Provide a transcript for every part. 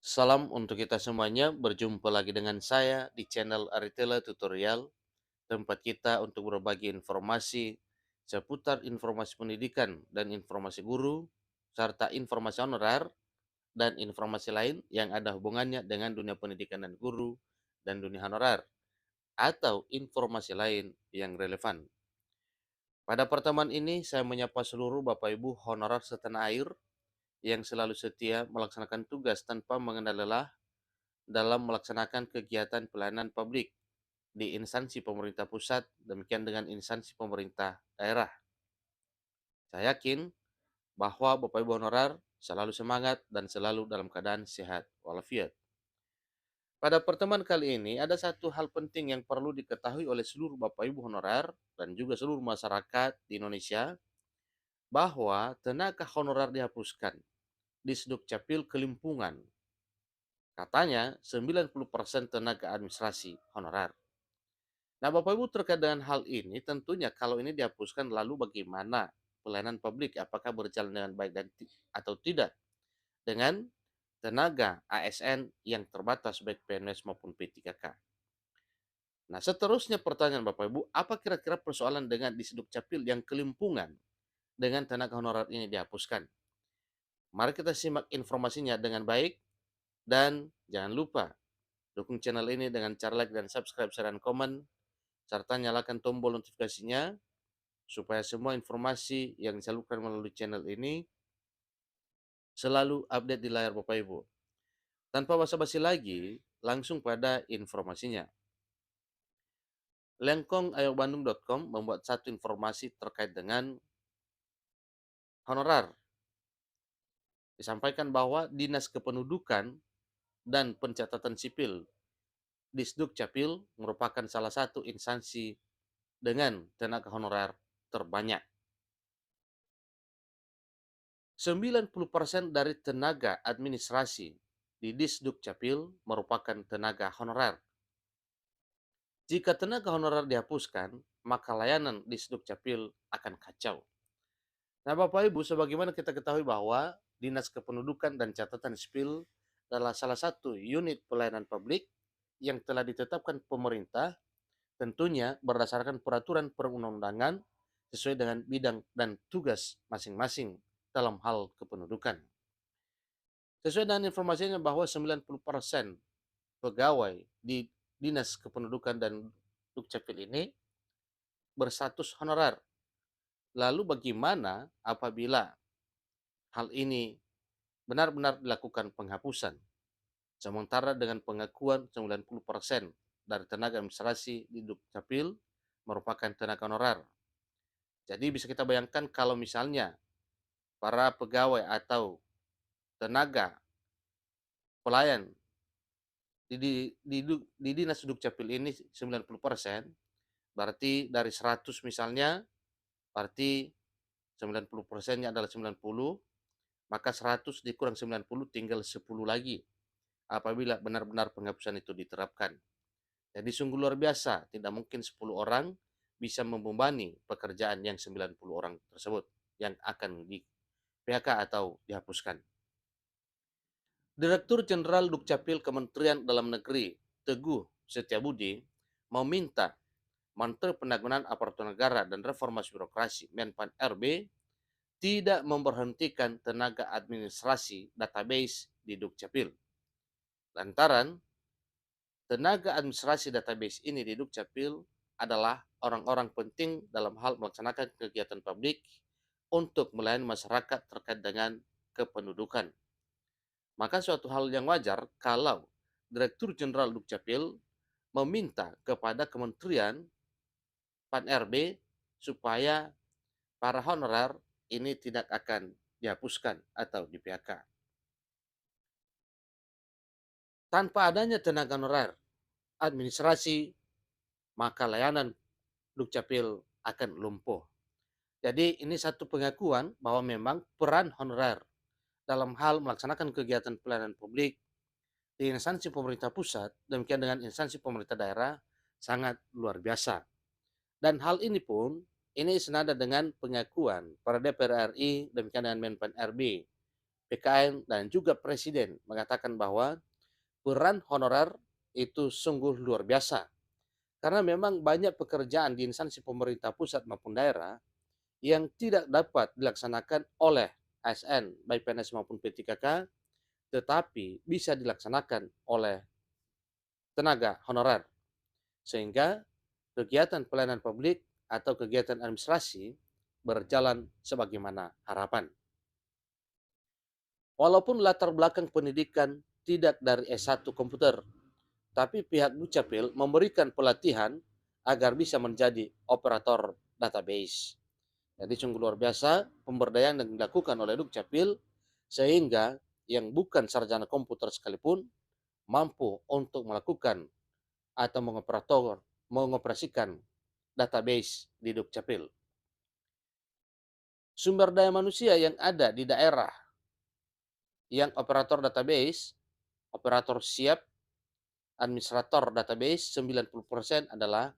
Salam untuk kita semuanya, berjumpa lagi dengan saya di channel Aritela Tutorial, tempat kita untuk berbagi informasi seputar informasi pendidikan dan informasi guru, serta informasi honorer dan informasi lain yang ada hubungannya dengan dunia pendidikan dan guru dan dunia honorer, atau informasi lain yang relevan. Pada pertemuan ini, saya menyapa seluruh Bapak Ibu honorer setanah air yang selalu setia melaksanakan tugas tanpa mengenal lelah dalam melaksanakan kegiatan pelayanan publik di instansi pemerintah pusat, demikian dengan instansi pemerintah daerah. Saya yakin bahwa Bapak Ibu honorer selalu semangat dan selalu dalam keadaan sehat walafiat. Pada pertemuan kali ini ada satu hal penting yang perlu diketahui oleh seluruh Bapak Ibu honorer dan juga seluruh masyarakat di Indonesia, bahwa tenaga honorer dihapuskan di Sdukcapil Kelimpungan. Katanya 90% tenaga administrasi honorer. Nah, Bapak Ibu, terkait dengan hal ini, tentunya kalau ini dihapuskan, lalu bagaimana pelayanan publik? Apakah berjalan dengan baik atau tidak dengan tenaga ASN yang terbatas baik PNS maupun P3K? Nah, seterusnya pertanyaan Bapak Ibu, apa kira-kira persoalan dengan di Sdukcapil yang kelimpungan dengan tenaga honorer ini dihapuskan? Mari kita simak informasinya dengan baik, dan jangan lupa dukung channel ini dengan cara like dan subscribe, share, dan komen, serta nyalakan tombol notifikasinya supaya semua informasi yang disalurkan melalui channel ini selalu update di layar Bapak Ibu. Tanpa basa-basi lagi, langsung pada informasinya. Lengkong.ayo.bandung.com membuat satu informasi terkait dengan honorer. Disampaikan bahwa Dinas Kependudukan dan Pencatatan Sipil Disdukcapil merupakan salah satu instansi dengan tenaga honorer terbanyak. 90% dari tenaga administrasi di Disdukcapil merupakan tenaga honorer. Jika tenaga honorer dihapuskan, maka layanan di Disdukcapil akan kacau. Nah, Bapak Ibu, sebagaimana kita ketahui bahwa Dinas Kependudukan dan Catatan Sipil adalah salah satu unit pelayanan publik yang telah ditetapkan pemerintah, tentunya berdasarkan peraturan perundang-undangan sesuai dengan bidang dan tugas masing-masing dalam hal kependudukan. Sesuai dengan informasinya bahwa 90% pegawai di Dinas Kependudukan dan Dukcapil ini berstatus honorer. Lalu bagaimana apabila hal ini benar-benar dilakukan penghapusan? Sementara dengan pengakuan 90% dari tenaga administrasi di Dukcapil merupakan tenaga honorer. Jadi bisa kita bayangkan kalau misalnya para pegawai atau tenaga pelayan di Dinas Dukcapil ini 90%, berarti dari 100 misalnya, berarti 90%-nya adalah 90, maka 100 dikurang 90 tinggal 10 lagi apabila benar-benar penghapusan itu diterapkan. Jadi sungguh luar biasa, tidak mungkin 10 orang bisa membebani pekerjaan yang 90 orang tersebut yang akan di PHK atau dihapuskan. Direktur Jenderal Dukcapil Kementerian Dalam Negeri Teguh Setiabudi meminta Menteri Pendanaan Aparatur Negara dan Reformasi Birokrasi Menpan RB tidak memberhentikan tenaga administrasi database di Dukcapil. Lantaran tenaga administrasi database ini di Dukcapil adalah orang-orang penting dalam hal melaksanakan kegiatan publik untuk melayani masyarakat terkait dengan kependudukan. Maka suatu hal yang wajar kalau Direktur Jenderal Dukcapil meminta kepada Kementerian Pan RB supaya para honorer ini tidak akan dihapuskan atau di PHK. Tanpa adanya tenaga honorer administrasi, maka layanan Dukcapil akan lumpuh. Jadi ini satu pengakuan bahwa memang peran honorer dalam hal melaksanakan kegiatan pelayanan publik di instansi pemerintah pusat, demikian dengan instansi pemerintah daerah, sangat luar biasa. Dan hal ini pun, ini senada dengan pengakuan para DPR RI, demikian dengan Menpan RB, PKN, dan juga Presiden mengatakan bahwa peran honorer itu sungguh luar biasa. Karena memang banyak pekerjaan di instansi pemerintah pusat maupun daerah yang tidak dapat dilaksanakan oleh ASN, baik PNS maupun P3K, tetapi bisa dilaksanakan oleh tenaga honorer. Sehingga kegiatan pelayanan publik atau kegiatan administrasi berjalan sebagaimana harapan. Walaupun latar belakang pendidikan tidak dari S1 komputer, tapi pihak Dukcapil memberikan pelatihan agar bisa menjadi operator database. Jadi sungguh luar biasa pemberdayaan yang dilakukan oleh Dukcapil sehingga yang bukan sarjana komputer sekalipun mampu untuk melakukan atau mengoperasikan database di Dukcapil. Sumber daya manusia yang ada di daerah yang operator database, operator siap, administrator database 90% adalah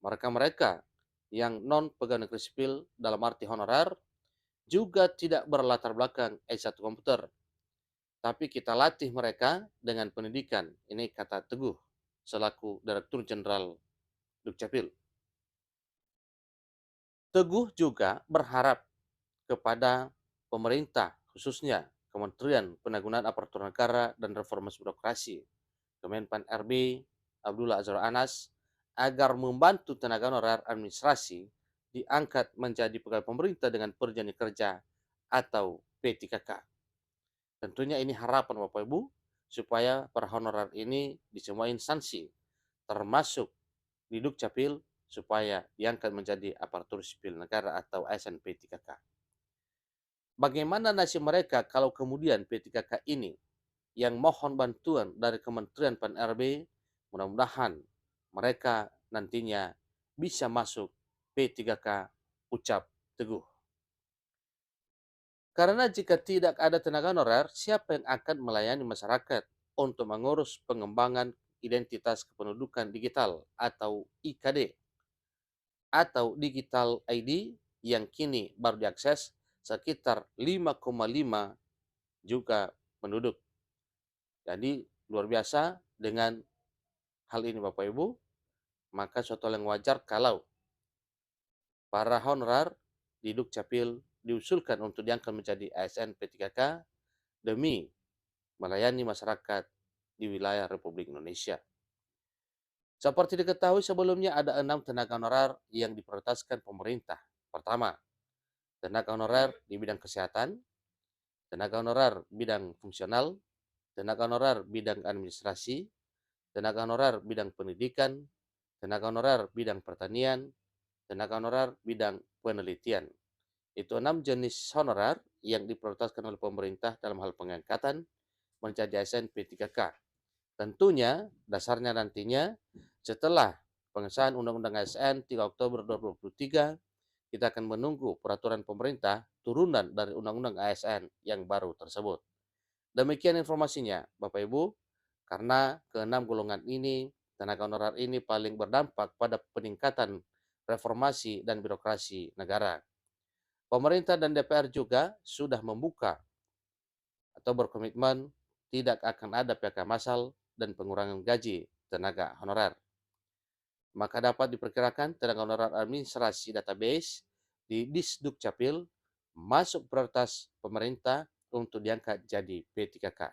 mereka-mereka yang non pegawai negeri sipil dalam arti honorer, juga tidak berlatar belakang S1 komputer. Tapi kita latih mereka dengan pendidikan. Ini kata Teguh selaku Direktur Jenderal Dukcapil. Teguh juga berharap kepada pemerintah, khususnya Kementerian Penanggulangan Aparatur Negara dan Reformasi Birokrasi, Kemenpan RB, Abdullah Azwar Anas, agar membantu tenaga honorer administrasi diangkat menjadi pegawai pemerintah dengan perjanjian kerja atau P3K. Tentunya ini harapan Bapak Ibu, supaya para honorer ini di semua instansi, termasuk di Dukcapil, supaya diangkat menjadi aparatur sipil negara atau ASN P3K. Bagaimana nasib mereka kalau kemudian P3K ini yang mohon bantuan dari Kementerian Pan-RB, mudah-mudahan mereka nantinya bisa masuk P3K, ucap Teguh. Karena jika tidak ada tenaga honorer, siapa yang akan melayani masyarakat untuk mengurus pengembangan identitas kependudukan digital atau IKD atau Digital ID yang kini baru diakses sekitar 5,5 juta penduduk. Jadi luar biasa dengan hal ini Bapak Ibu, maka suatu hal yang wajar kalau para honorer di Dukcapil diusulkan untuk diangkat menjadi ASN P3K demi melayani masyarakat di wilayah Republik Indonesia. Seperti diketahui sebelumnya ada 6 tenaga honorer yang diprioritaskan pemerintah. Pertama, tenaga honorer di bidang kesehatan, tenaga honorer bidang fungsional, tenaga honorer bidang administrasi, tenaga honorer bidang pendidikan, tenaga honorer bidang pertanian, tenaga honorer bidang penelitian. Itu 6 jenis honorer yang diprioritaskan oleh pemerintah dalam hal pengangkatan menjadi ASN P3K. Tentunya dasarnya nantinya setelah pengesahan Undang-Undang ASN 3 Oktober 2023, kita akan menunggu peraturan pemerintah turunan dari Undang-Undang ASN yang baru tersebut. Demikian informasinya, Bapak Ibu, karena keenam golongan ini, tenaga honorer ini paling berdampak pada peningkatan reformasi dan birokrasi negara. Pemerintah dan DPR juga sudah membuka atau berkomitmen tidak akan ada PHK massal dan pengurangan gaji tenaga honorer. Maka dapat diperkirakan tenaga honorer administrasi database di Disdukcapil masuk prioritas pemerintah untuk diangkat jadi P3K.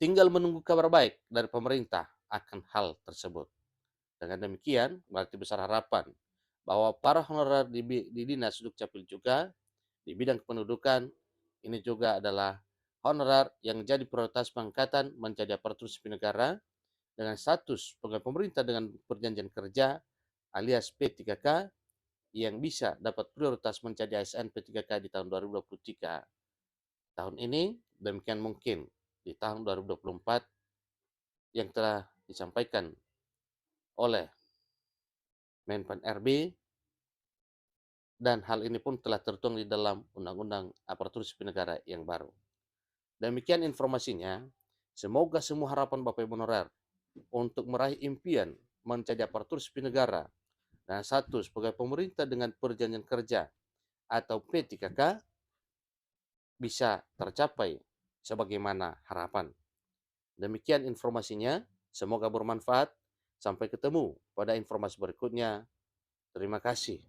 Tinggal menunggu kabar baik dari pemerintah akan hal tersebut. Dengan demikian, berarti besar harapan bahwa para honorer di Dinas Dukcapil juga di bidang kependudukan ini juga adalah honorer yang jadi prioritas pengangkatan menjadi aparatur sipil negara dengan status pegawai pemerintah dengan perjanjian kerja alias P3K yang bisa dapat prioritas menjadi ASN P3K di tahun 2023 tahun ini. Demikian mungkin di tahun 2024 yang telah disampaikan oleh Menpan RB, dan hal ini pun telah tertuang di dalam Undang-Undang Aparatur Sipil Negara yang baru. Demikian informasinya. Semoga semua harapan Bapak Ibu honorer untuk meraih impian menjadi aparatur sipil negara dan status sebagai pemerintah dengan perjanjian kerja atau P3K bisa tercapai sebagaimana harapan. Demikian informasinya, semoga bermanfaat. Sampai ketemu pada informasi berikutnya. Terima kasih.